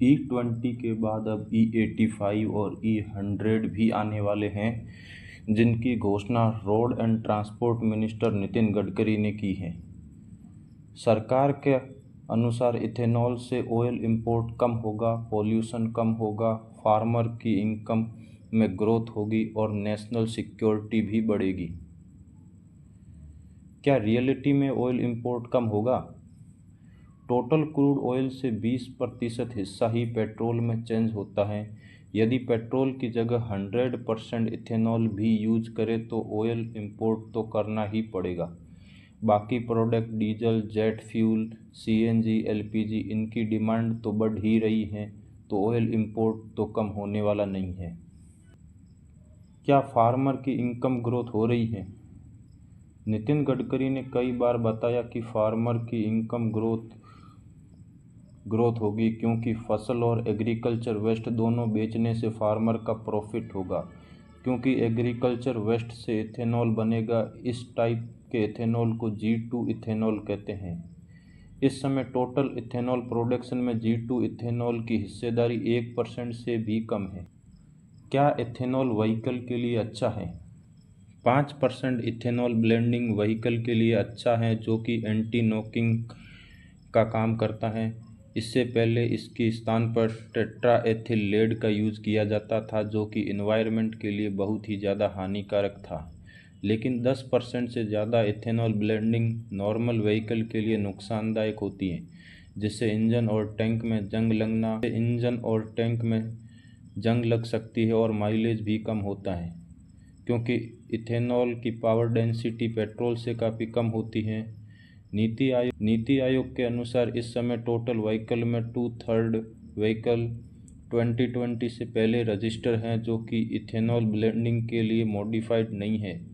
E20 के बाद अब E85 और E100 भी आने वाले हैं, जिनकी घोषणा road and transport minister Nitin Gadkari ने की है। सरकार के अनुसार इथेनॉल से ऑयल इंपोर्ट कम होगा, पॉल्यूशन कम होगा, फार्मर की इनकम में ग्रोथ होगी और नेशनल सिक्योरिटी भी बढ़ेगी। क्या रियलिटी में ऑयल इंपोर्ट कम होगा? टोटल क्रूड ऑयल से 20% हिस्सा ही पेट्रोल में चेंज होता है। यदि पेट्रोल की जगह 100% इथेनॉल भी यूज करें तो ऑयल इंपोर्ट तो करना ही पड़ेगा। बाकी product diesel, jet fuel, CNG, LPG इनकी डिमांड तो बढ़ ही रही है, तो ऑयल इंपोर्ट तो कम होने वाला नहीं है। क्या फार्मर की इनकम ग्रोथ हो रही है? नितिन गडकरी ने कई बार बताया कि फार्मर की इनकम ग्रोथ होगी, क्योंकि फसल और एग्रीकल्चर वेस्ट दोनों बेचने से फार्मर का प्रॉफिट होगा। क्योंकि एग्रीकल्चर वेस्ट से इथेनॉल बनेगा। इस टाइप के इथेनॉल को G2 इथेनॉल कहते हैं। इस समय टोटल इथेनॉल प्रोडक्शन में G2 इथेनॉल की हिस्सेदारी 1% से भी कम है। क्या इथेनॉल व्हीकल के लिए अच्छा है? 5% इथेनॉल ब्लेंडिंग व्हीकल के लिए अच्छा है, जो कि एंटी नॉकिंग का काम करता है। इससे पहले इसके स्थान पर टेट्राएथिल लेड का यूज़ किया जाता था, जो कि इन्वायरमेंट के लिए बहुत ही ज़्यादा हानिकारक था। लेकिन 10% से ज़्यादा इथेनॉल ब्लेंडिंग नॉर्मल व्हीकल के लिए नुकसानदायक होती है, जिससे इंजन और टैंक में जंग लग सकती है और माइलेज भी कम होता है। क्योंकि इथेनॉल की पावर डेंसिटी पेट्रोल से काफ़ी कम होती है। नीति आयोग के अनुसार इस समय टोटल व्हीकल में 2/3 व्हीकल 2020 से पहले रजिस्टर हैं, जो कि इथेनॉल ब्लेंडिंग के लिए मॉडिफाइड नहीं है।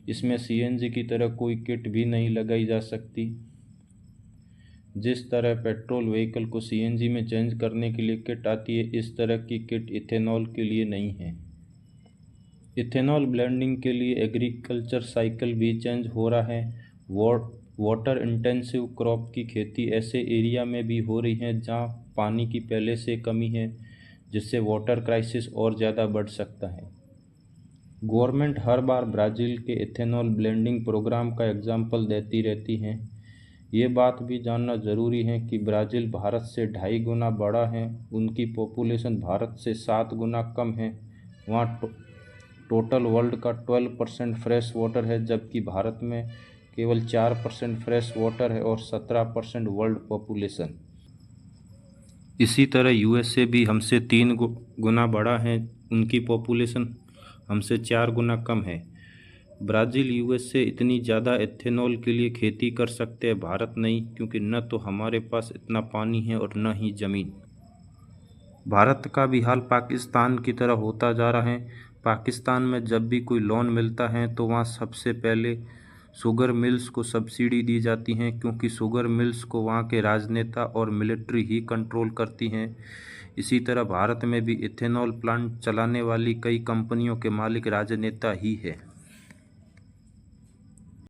इसमें सीएनजी की तरह कोई किट भी नहीं लगाई जा सकती। जिस तरह पेट्रोल व्हीकल को सीएनजी में चेंज करने के लिए किट आती है, इस तरह की किट इथेनॉल के लिए नहीं है। इथेनॉल ब्लेंडिंग के लिए एग्रीकल्चर साइकिल भी चेंज हो रहा है। वाटर इंटेंसिव क्रॉप की खेती ऐसे एरिया में भी हो रही है जहां पानी की पहले से कमी है, जिससे वाटर क्राइसिस और ज़्यादा बढ़ सकता है। गवर्नमेंट हर बार ब्राज़ील के इथेनॉल ब्लेंडिंग प्रोग्राम का एग्जाम्पल देती रहती है। ये बात भी जानना ज़रूरी है कि ब्राज़ील भारत से 2.5 गुना बड़ा है, उनकी पॉपुलेशन भारत से 7 गुना कम है। वहाँ टोटल वर्ल्ड का 12% फ्रेश वाटर है, जबकि भारत में केवल 4% फ्रेश वाटर है और 17% वर्ल्ड पॉपुलेशन। इसी तरह यूएसए भी हमसे 3 गुना बड़ा है, उनकी पॉपुलेशन हमसे 4 गुना कम है। ब्राज़ील यूएसए इतनी ज़्यादा इथेनॉल के लिए खेती कर सकते हैं, भारत नहीं, क्योंकि न तो हमारे पास इतना पानी है और न ही ज़मीन। भारत का भी हाल पाकिस्तान की तरह होता जा रहा है। पाकिस्तान में जब भी कोई लोन मिलता है तो वहाँ सबसे पहले शुगर मिल्स को सब्सिडी दी जाती है, क्योंकि शुगर मिल्स को वहाँ के राजनेता और मिलिट्री ही कंट्रोल करती हैं। इसी तरह भारत में भी इथेनॉल प्लांट चलाने वाली कई कंपनियों के मालिक राजनेता ही है।